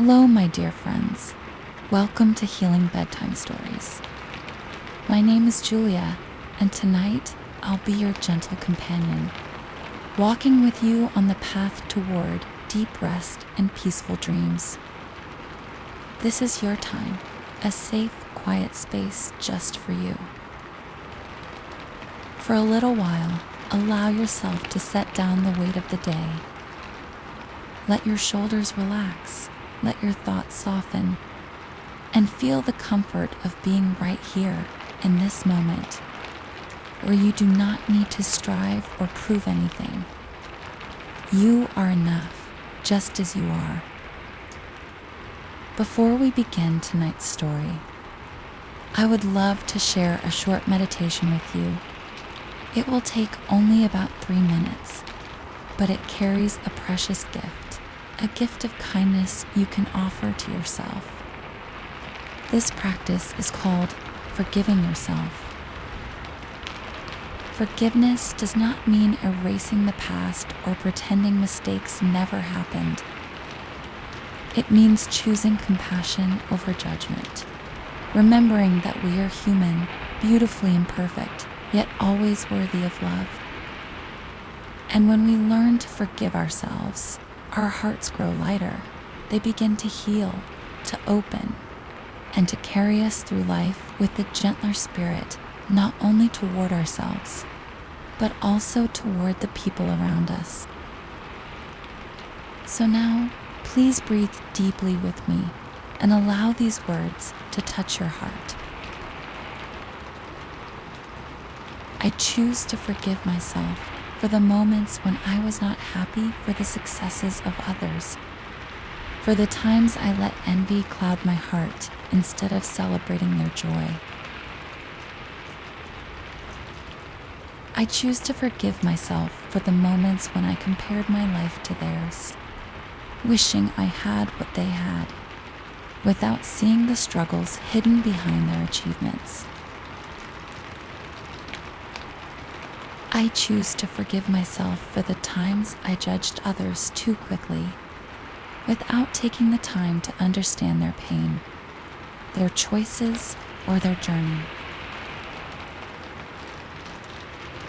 Hello, my dear friends. Welcome to Healing Bedtime Stories. My name is Julia, and tonight I'll be your gentle companion, walking with you on the path toward deep rest and peaceful dreams. This is your time, a safe, quiet space just for you. For a little while, allow yourself to set down the weight of the day. Let your shoulders relax. Let your thoughts soften, and feel the comfort of being right here in this moment, where you do not need to strive or prove anything. You are enough, just as you are. Before we begin tonight's story, I would love to share a short meditation with you. It will take only about 3 minutes, but it carries a precious gift. A gift of kindness you can offer to yourself. This practice is called forgiving yourself. Forgiveness does not mean erasing the past or pretending mistakes never happened. It means choosing compassion over judgment, remembering that we are human, beautifully imperfect, yet always worthy of love. And when we learn to forgive ourselves, our hearts grow lighter. They begin to heal, to open, and to carry us through life with a gentler spirit, not only toward ourselves, but also toward the people around us. So now, please breathe deeply with me and allow these words to touch your heart. I choose to forgive myself for the moments when I was not happy for the successes of others, for the times I let envy cloud my heart instead of celebrating their joy. I choose to forgive myself for the moments when I compared my life to theirs, wishing I had what they had, without seeing the struggles hidden behind their achievements. I choose to forgive myself for the times I judged others too quickly, without taking the time to understand their pain, their choices, or their journey.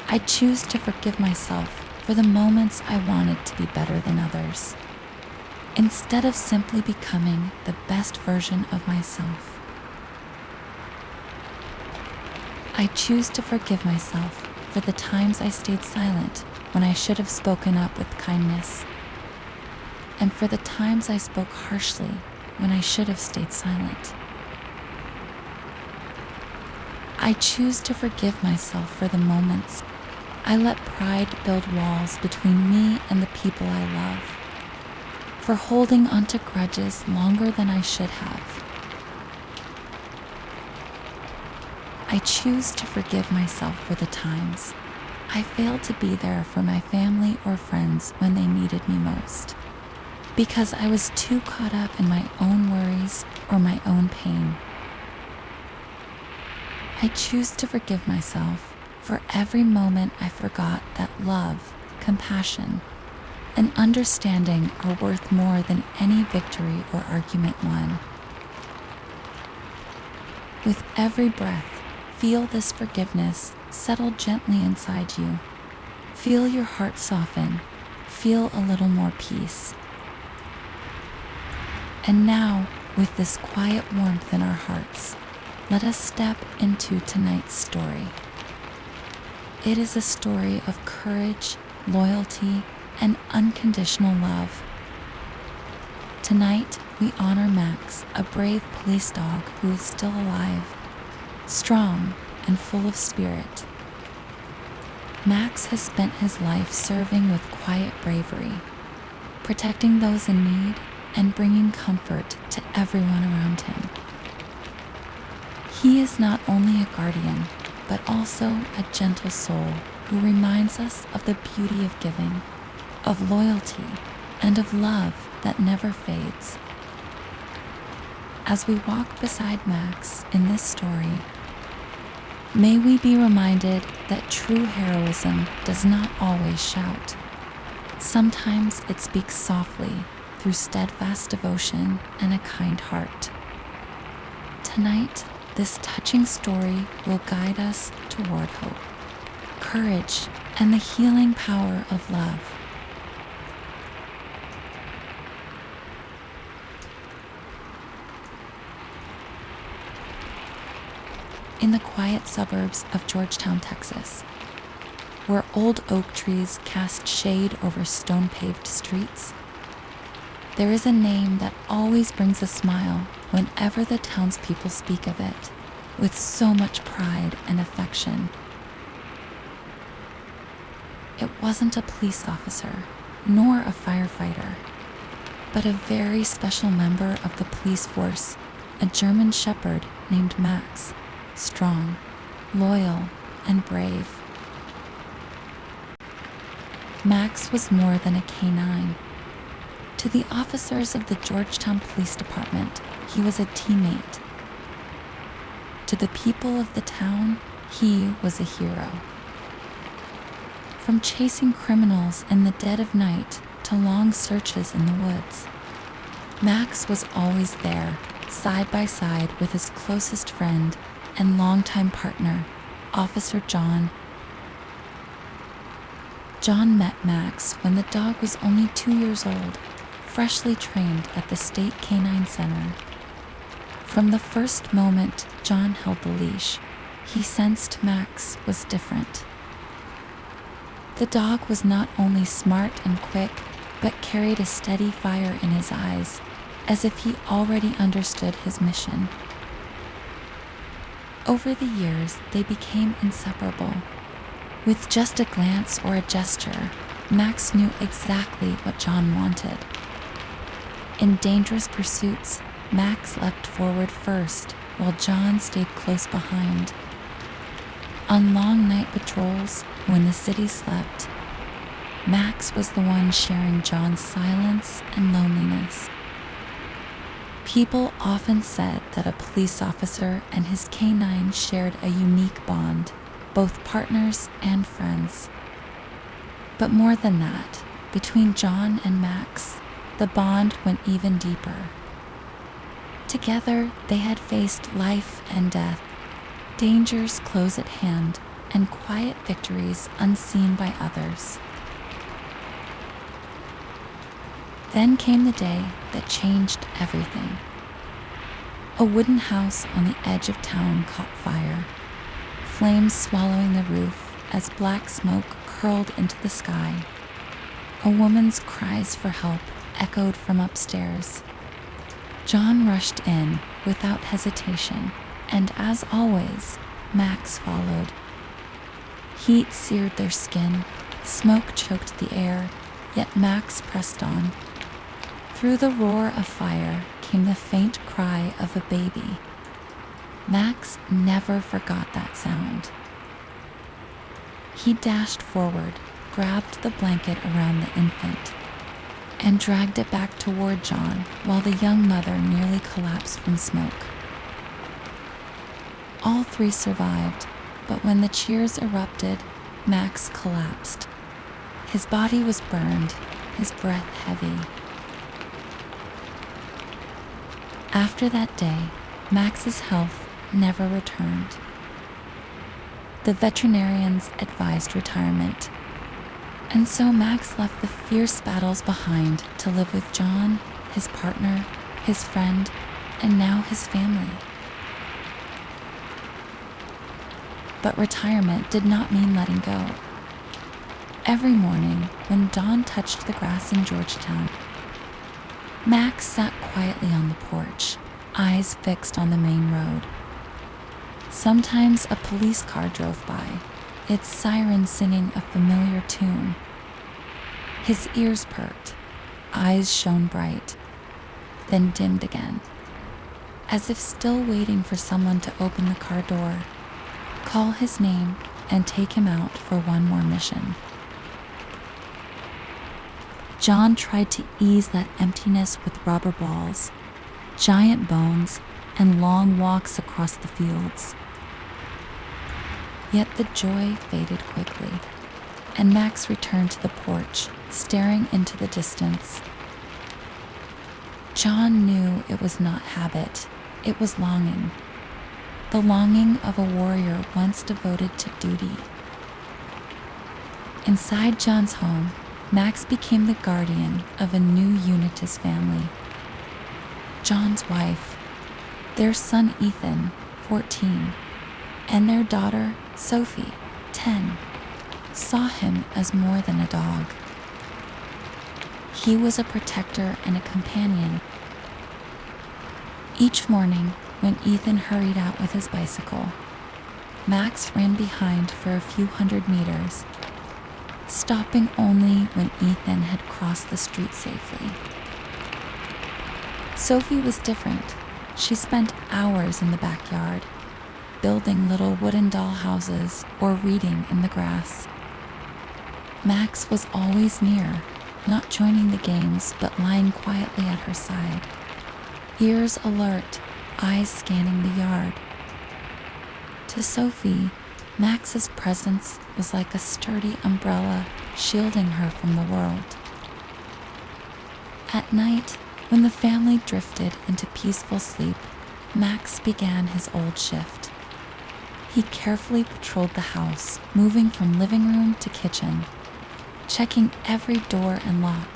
I choose to forgive myself for the moments I wanted to be better than others, instead of simply becoming the best version of myself. I choose to forgive myself for the times I stayed silent when I should have spoken up with kindness, and for the times I spoke harshly when I should have stayed silent. I choose to forgive myself for the moments I let pride build walls between me and the people I love, for holding onto grudges longer than I should have. I choose to forgive myself for the times I failed to be there for my family or friends when they needed me most, because I was too caught up in my own worries or my own pain. I choose to forgive myself for every moment I forgot that love, compassion, and understanding are worth more than any victory or argument won. With every breath, feel this forgiveness settle gently inside you. Feel your heart soften. Feel a little more peace. And now, with this quiet warmth in our hearts, let us step into tonight's story. It is a story of courage, loyalty, and unconditional love. Tonight, we honor Max, a brave police dog who is still alive, strong, and full of spirit. Max has spent his life serving with quiet bravery, protecting those in need and bringing comfort to everyone around him. He is not only a guardian, but also a gentle soul who reminds us of the beauty of giving, of loyalty, and of love that never fades. As we walk beside Max in this story, may we be reminded that true heroism does not always shout. Sometimes it speaks softly, through steadfast devotion and a kind heart. Tonight, this touching story will guide us toward hope, courage, and the healing power of love. In the quiet suburbs of Georgetown, Texas, where old oak trees cast shade over stone-paved streets, there is a name that always brings a smile whenever the townspeople speak of it, with so much pride and affection. It wasn't a police officer, nor a firefighter, but a very special member of the police force, a German shepherd named Max, strong, loyal, and brave. Max was more than a canine. To the officers of the Georgetown Police Department, he was a teammate. To the people of the town, he was a hero. From chasing criminals in the dead of night to long searches in the woods, Max was always there, side by side with his closest friend and longtime partner, Officer John. John met Max when the dog was only 2 years old, freshly trained at the State Canine Center. From the first moment John held the leash, he sensed Max was different. The dog was not only smart and quick, but carried a steady fire in his eyes, as if he already understood his mission. Over the years, they became inseparable. With just a glance or a gesture, Max knew exactly what John wanted. In dangerous pursuits, Max leapt forward first, while John stayed close behind. On long night patrols, when the city slept, Max was the one sharing John's silence and loneliness. People often said that a police officer and his canine shared a unique bond, both partners and friends. But more than that, between John and Max, the bond went even deeper. Together, they had faced life and death, dangers close at hand, and quiet victories unseen by others. Then came the day that changed everything. A wooden house on the edge of town caught fire, flames swallowing the roof as black smoke curled into the sky. A woman's cries for help echoed from upstairs. John rushed in without hesitation, and as always, Max followed. Heat seared their skin, smoke choked the air, yet Max pressed on. Through the roar of fire came the faint cry of a baby. Max never forgot that sound. He dashed forward, grabbed the blanket around the infant, and dragged it back toward John while the young mother nearly collapsed from smoke. All three survived, but when the cheers erupted, Max collapsed. His body was burned, his breath heavy. After that day, Max's health never returned. The veterinarians advised retirement, and so Max left the fierce battles behind to live with John, his partner, his friend, and now his family. But retirement did not mean letting go. Every morning, when dawn touched the grass in Georgetown, Max sat quietly on the porch, eyes fixed on the main road. Sometimes a police car drove by, its siren singing a familiar tune. His ears perked, eyes shone bright, then dimmed again, as if still waiting for someone to open the car door, call his name, and take him out for one more mission. John tried to ease that emptiness with rubber balls, giant bones, and long walks across the fields. Yet the joy faded quickly, and Max returned to the porch, staring into the distance. John knew it was not habit, it was longing. The longing of a warrior once devoted to duty. Inside John's home, Max became the guardian of a new Unitas family. John's wife, their son Ethan, 14, and their daughter Sophie, 10, saw him as more than a dog. He was a protector and a companion. Each morning, when Ethan hurried out with his bicycle, Max ran behind for a few hundred meters, stopping only when Ethan had crossed the street safely. Sophie was different. She spent hours in the backyard, building little wooden doll houses or reading in the grass. Max was always near, not joining the games but lying quietly at her side, ears alert, eyes scanning the yard. To Sophie, Max's presence was like a sturdy umbrella shielding her from the world. At night, when the family drifted into peaceful sleep, Max began his old shift. He carefully patrolled the house, moving from living room to kitchen, checking every door and lock,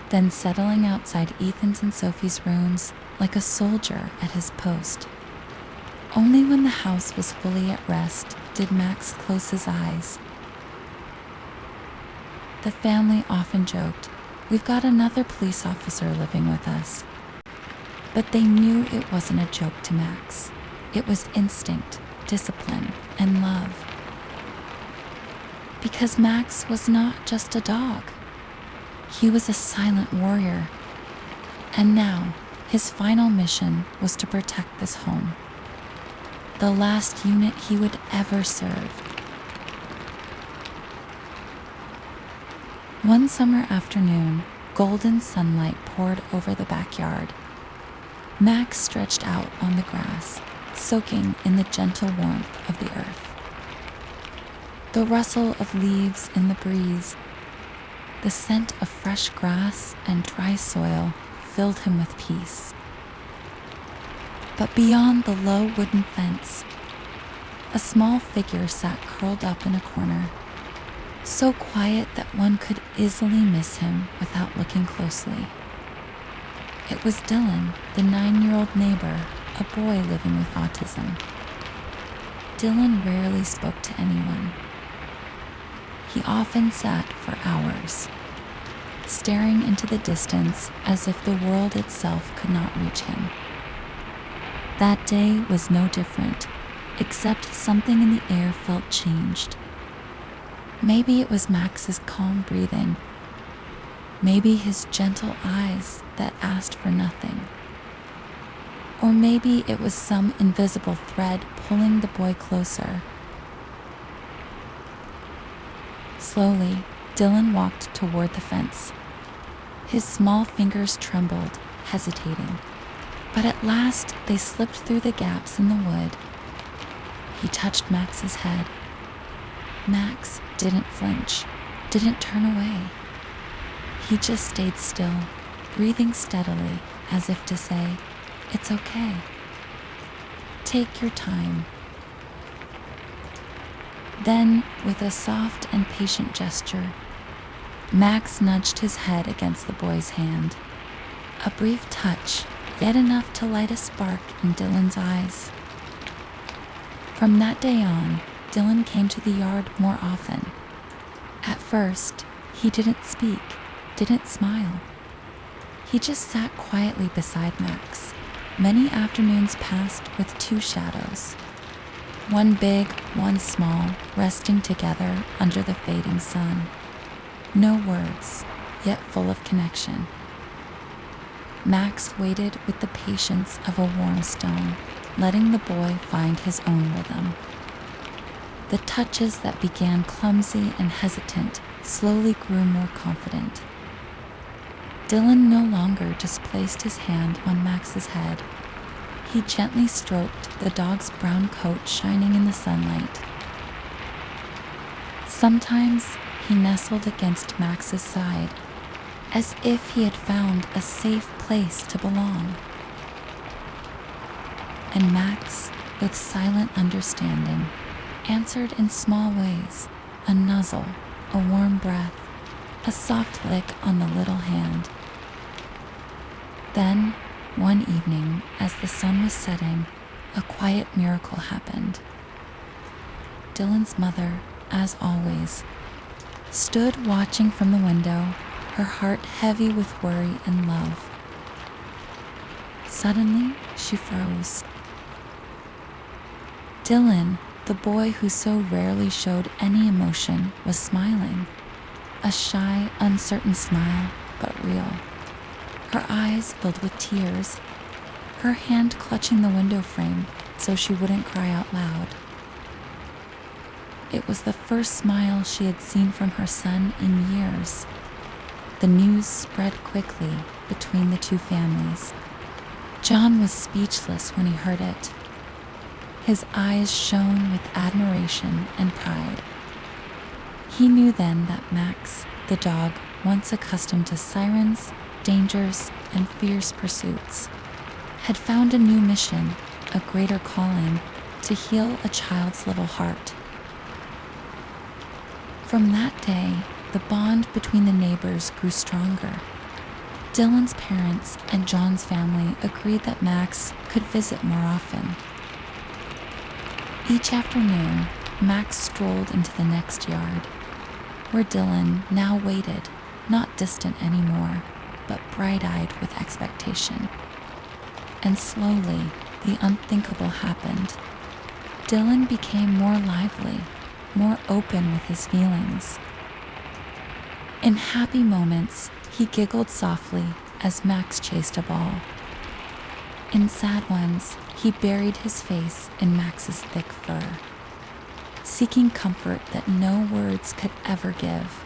then settling outside Ethan's and Sophie's rooms like a soldier at his post. Only when the house was fully at rest did Max close his eyes. The family often joked, "We've got another police officer living with us." But they knew it wasn't a joke to Max. It was instinct, discipline, and love. Because Max was not just a dog. He was a silent warrior. And now, his final mission was to protect this home, the last unit he would ever serve. One summer afternoon, golden sunlight poured over the backyard. Max stretched out on the grass, soaking in the gentle warmth of the earth. The rustle of leaves in the breeze, the scent of fresh grass and dry soil filled him with peace. But beyond the low wooden fence, a small figure sat curled up in a corner, so quiet that one could easily miss him without looking closely. It was Dylan, the 9-year-old neighbor, a boy living with autism. Dylan rarely spoke to anyone. He often sat for hours, staring into the distance as if the world itself could not reach him. That day was no different, except something in the air felt changed. Maybe it was Max's calm breathing. Maybe his gentle eyes that asked for nothing. Or maybe it was some invisible thread pulling the boy closer. Slowly, Dylan walked toward the fence. His small fingers trembled, hesitating. But at last, they slipped through the gaps in the wood. He touched Max's head. Max didn't flinch, didn't turn away. He just stayed still, breathing steadily, as if to say, "It's okay. Take your time." Then, with a soft and patient gesture, Max nudged his head against the boy's hand. A brief touch, yet enough to light a spark in Dylan's eyes. From that day on, Dylan came to the yard more often. At first, he didn't speak, didn't smile. He just sat quietly beside Max. Many afternoons passed with two shadows. One big, one small, resting together under the fading sun. No words, yet full of connection. Max waited with the patience of a warm stone, letting the boy find his own rhythm. The touches that began clumsy and hesitant slowly grew more confident. Dylan no longer just placed his hand on Max's head. He gently stroked the dog's brown coat shining in the sunlight. Sometimes he nestled against Max's side, as if he had found a safe place to belong. And Max, with silent understanding, answered in small ways: a nuzzle, a warm breath, a soft lick on the little hand. Then, one evening, as the sun was setting, a quiet miracle happened. Dylan's mother, as always, stood watching from the window, her heart heavy with worry and love. Suddenly, she froze. Dylan, the boy who so rarely showed any emotion, was smiling. A shy, uncertain smile, but real. Her eyes filled with tears, her hand clutching the window frame so she wouldn't cry out loud. It was the first smile she had seen from her son in years. The news spread quickly between the two families. John was speechless when he heard it. His eyes shone with admiration and pride. He knew then that Max, the dog, once accustomed to sirens, dangers, and fierce pursuits, had found a new mission, a greater calling, to heal a child's little heart. From that day, the bond between the neighbors grew stronger. Dylan's parents and John's family agreed that Max could visit more often. Each afternoon, Max strolled into the next yard, where Dylan now waited, not distant anymore, but bright-eyed with expectation. And slowly, the unthinkable happened. Dylan became more lively, more open with his feelings. In happy moments, he giggled softly as Max chased a ball. In sad ones, he buried his face in Max's thick fur, seeking comfort that no words could ever give.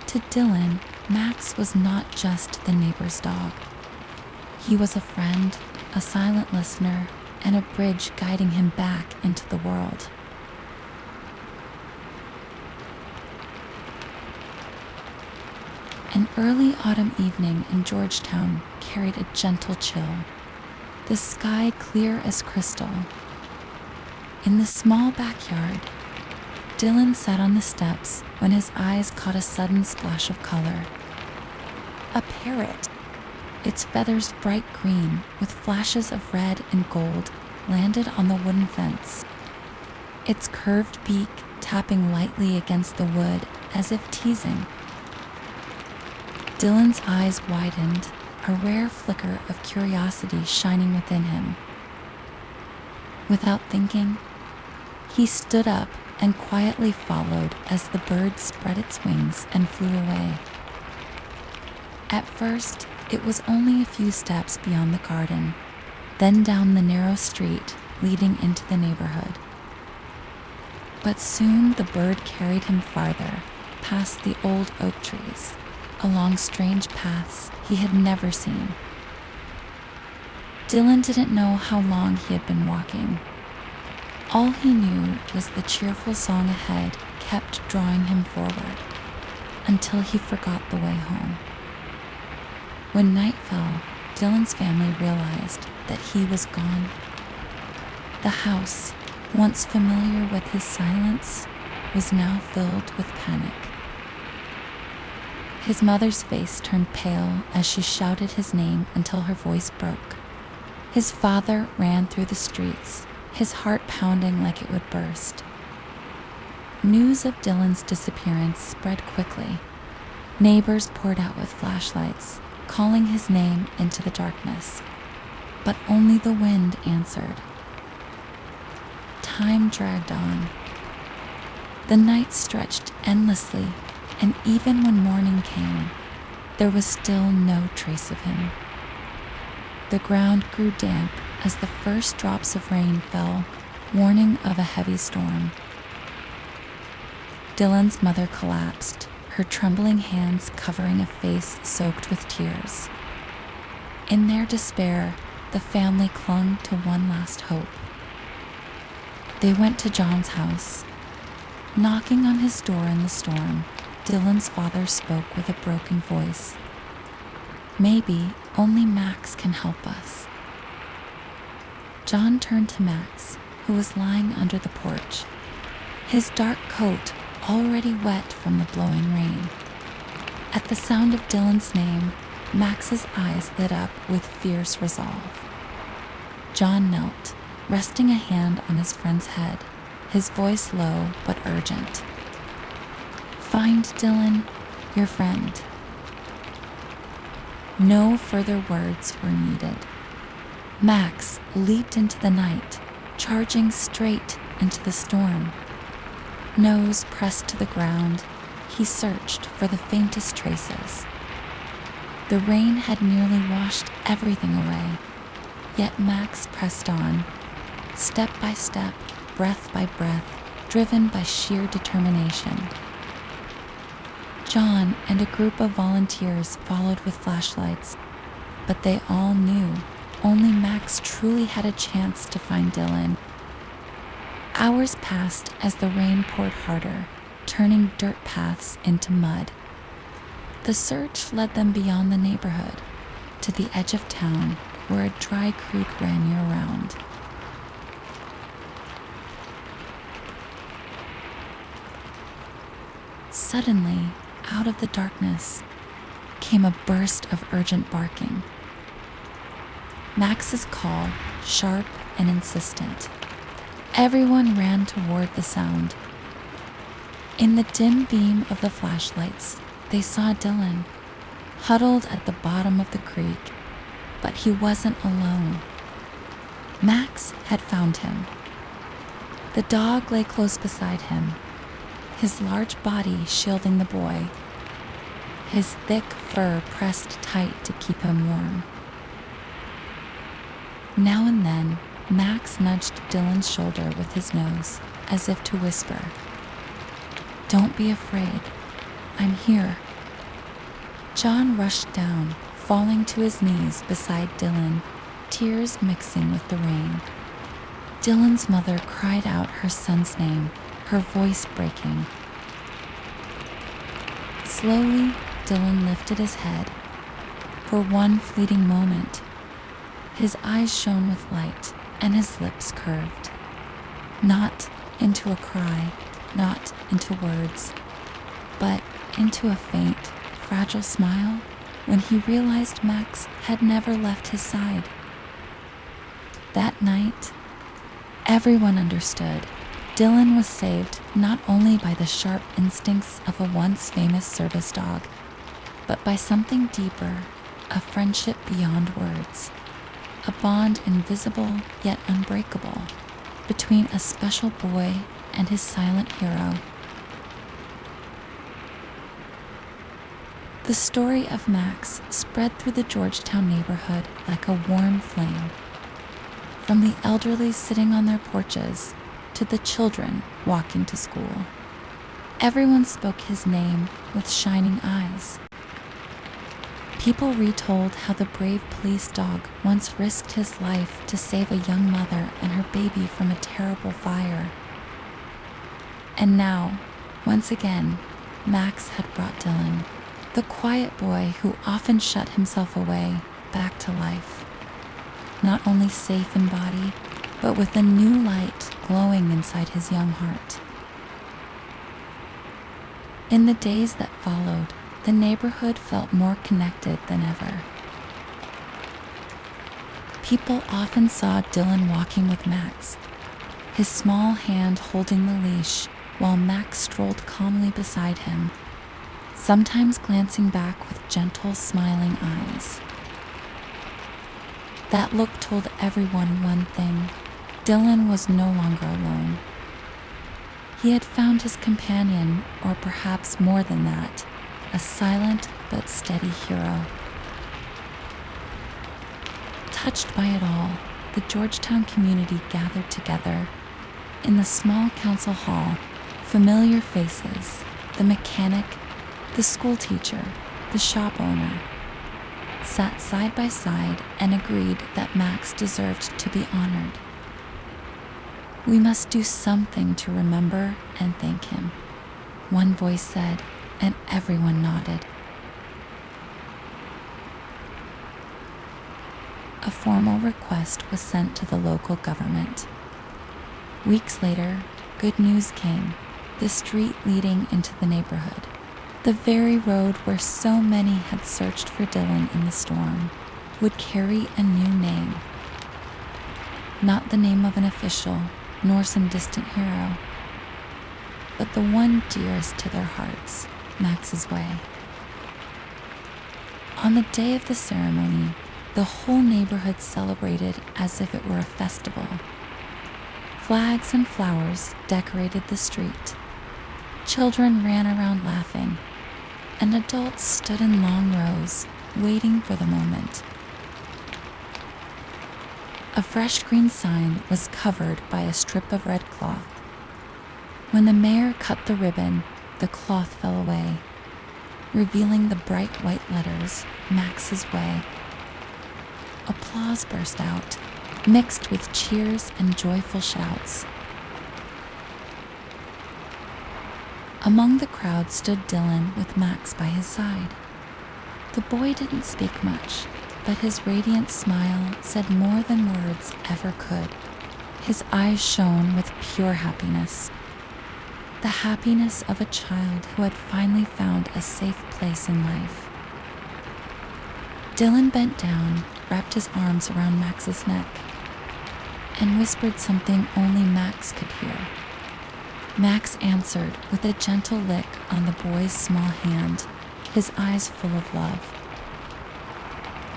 To Dylan, Max was not just the neighbor's dog. He was a friend, a silent listener, and a bridge guiding him back into the world. An early autumn evening in Georgetown carried a gentle chill, the sky clear as crystal. In the small backyard, Dylan sat on the steps when his eyes caught a sudden splash of color. A parrot, its feathers bright green with flashes of red and gold, landed on the wooden fence, its curved beak tapping lightly against the wood as if teasing. Dylan's eyes widened, a rare flicker of curiosity shining within him. Without thinking, he stood up and quietly followed as the bird spread its wings and flew away. At first, it was only a few steps beyond the garden, then down the narrow street leading into the neighborhood. But soon the bird carried him farther, past the old oak trees, along strange paths he had never seen. Dylan didn't know how long he had been walking. All he knew was the cheerful song ahead kept drawing him forward, until he forgot the way home. When night fell, Dylan's family realized that he was gone. The house, once familiar with his silence, was now filled with panic. His mother's face turned pale as she shouted his name until her voice broke. His father ran through the streets, his heart pounding like it would burst. News of Dylan's disappearance spread quickly. Neighbors poured out with flashlights, calling his name into the darkness. But only the wind answered. Time dragged on. The night stretched endlessly, and even when morning came, there was still no trace of him. The ground grew damp as the first drops of rain fell, warning of a heavy storm. Dylan's mother collapsed, her trembling hands covering a face soaked with tears. In their despair, the family clung to one last hope. They went to John's house. Knocking on his door in the storm, Dylan's father spoke with a broken voice. "Maybe only Max can help us." John turned to Max, who was lying under the porch, his dark coat already wet from the blowing rain. At the sound of Dylan's name, Max's eyes lit up with fierce resolve. John knelt, resting a hand on his friend's head, his voice low but urgent. "Find Dylan, your friend." No further words were needed. Max leaped into the night, charging straight into the storm. Nose pressed to the ground, he searched for the faintest traces. The rain had nearly washed everything away, yet Max pressed on, step by step, breath by breath, driven by sheer determination. John and a group of volunteers followed with flashlights, but they all knew only Max truly had a chance to find Dylan. Hours passed as the rain poured harder, turning dirt paths into mud. The search led them beyond the neighborhood, to the edge of town where a dry creek ran year-round. Suddenly, out of the darkness, came a burst of urgent barking. Max's call, sharp and insistent. Everyone ran toward the sound. In the dim beam of the flashlights, they saw Dylan, huddled at the bottom of the creek, but he wasn't alone. Max had found him. The dog lay close beside him, his large body shielding the boy, his thick fur pressed tight to keep him warm. Now and then, Max nudged Dylan's shoulder with his nose, as if to whisper, "Don't be afraid. I'm here." John rushed down, falling to his knees beside Dylan, tears mixing with the rain. Dylan's mother cried out her son's name, her voice breaking. Slowly, Dylan lifted his head. For one fleeting moment, his eyes shone with light and his lips curved. Not into a cry, not into words, but into a faint, fragile smile when he realized Max had never left his side. That night, everyone understood. Dylan was saved not only by the sharp instincts of a once famous service dog, but by something deeper, a friendship beyond words, a bond invisible yet unbreakable between a special boy and his silent hero. The story of Max spread through the Georgetown neighborhood like a warm flame, from the elderly sitting on their porches to the children walking to school. Everyone spoke his name with shining eyes. People retold how the brave police dog once risked his life to save a young mother and her baby from a terrible fire. And now, once again, Max had brought Dylan, the quiet boy who often shut himself away, back to life. Not only safe in body, but with a new light glowing inside his young heart. In the days that followed, the neighborhood felt more connected than ever. People often saw Dylan walking with Max, his small hand holding the leash while Max strolled calmly beside him, sometimes glancing back with gentle, smiling eyes. That look told everyone one thing: Dylan was no longer alone. He had found his companion, or perhaps more than that, a silent but steady hero. Touched by it all, the Georgetown community gathered together. In the small council hall, familiar faces, the mechanic, the school teacher, the shop owner, sat side by side and agreed that Max deserved to be honored. "We must do something to remember and thank him," one voice said, and everyone nodded. A formal request was sent to the local government. Weeks later, good news came: the street leading into the neighborhood, the very road where so many had searched for Dylan in the storm, would carry a new name. Not the name of an official, nor some distant hero, but the one dearest to their hearts, Max's Way. On the day of the ceremony, the whole neighborhood celebrated as if it were a festival. Flags and flowers decorated the street. Children ran around laughing, and adults stood in long rows, waiting for the moment. A fresh green sign was covered by a strip of red cloth. When the mayor cut the ribbon, the cloth fell away, revealing the bright white letters, Max's Way. Applause burst out, mixed with cheers and joyful shouts. Among the crowd stood Dylan with Max by his side. The boy didn't speak much, but his radiant smile said more than words ever could. His eyes shone with pure happiness, the happiness of a child who had finally found a safe place in life. Dylan bent down, wrapped his arms around Max's neck, and whispered something only Max could hear. Max answered with a gentle lick on the boy's small hand, his eyes full of love.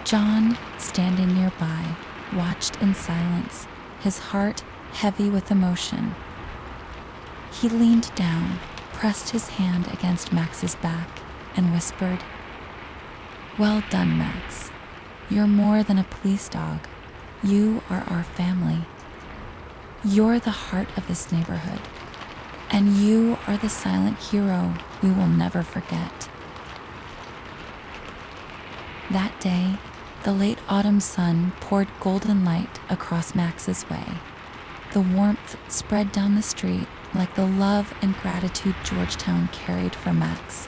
John, standing nearby, watched in silence, his heart heavy with emotion. He leaned down, pressed his hand against Max's back, and whispered, "Well done, Max. You're more than a police dog. You are our family. You're the heart of this neighborhood, and you are the silent hero we will never forget." That day, the late autumn sun poured golden light across Max's Way. The warmth spread down the street like the love and gratitude Georgetown carried for Max.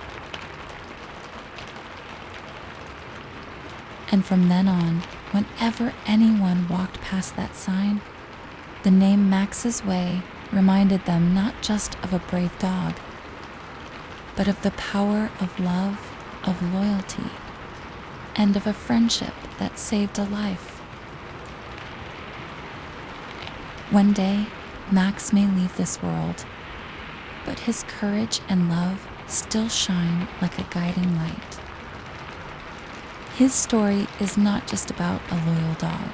And from then on, whenever anyone walked past that sign, the name Max's Way reminded them not just of a brave dog, but of the power of love, of loyalty, and of a friendship that saved a life. One day, Max may leave this world, but his courage and love still shine like a guiding light. His story is not just about a loyal dog.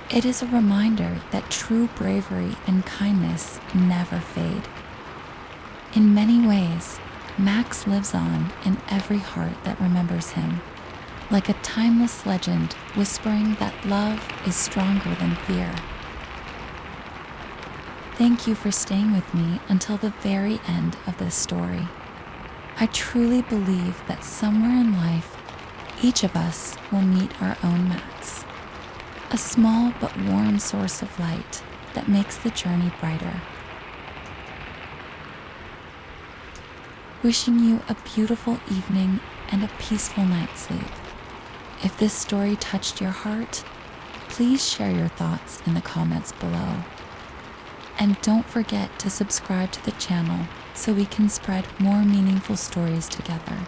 It is a reminder that true bravery and kindness never fade. In many ways, Max lives on in every heart that remembers him, like a timeless legend whispering that love is stronger than fear. Thank you for staying with me until the very end of this story. I truly believe that somewhere in life, each of us will meet our own Max, a small but warm source of light that makes the journey brighter. Wishing you a beautiful evening and a peaceful night's sleep. If this story touched your heart, please share your thoughts in the comments below. And don't forget to subscribe to the channel so we can spread more meaningful stories together.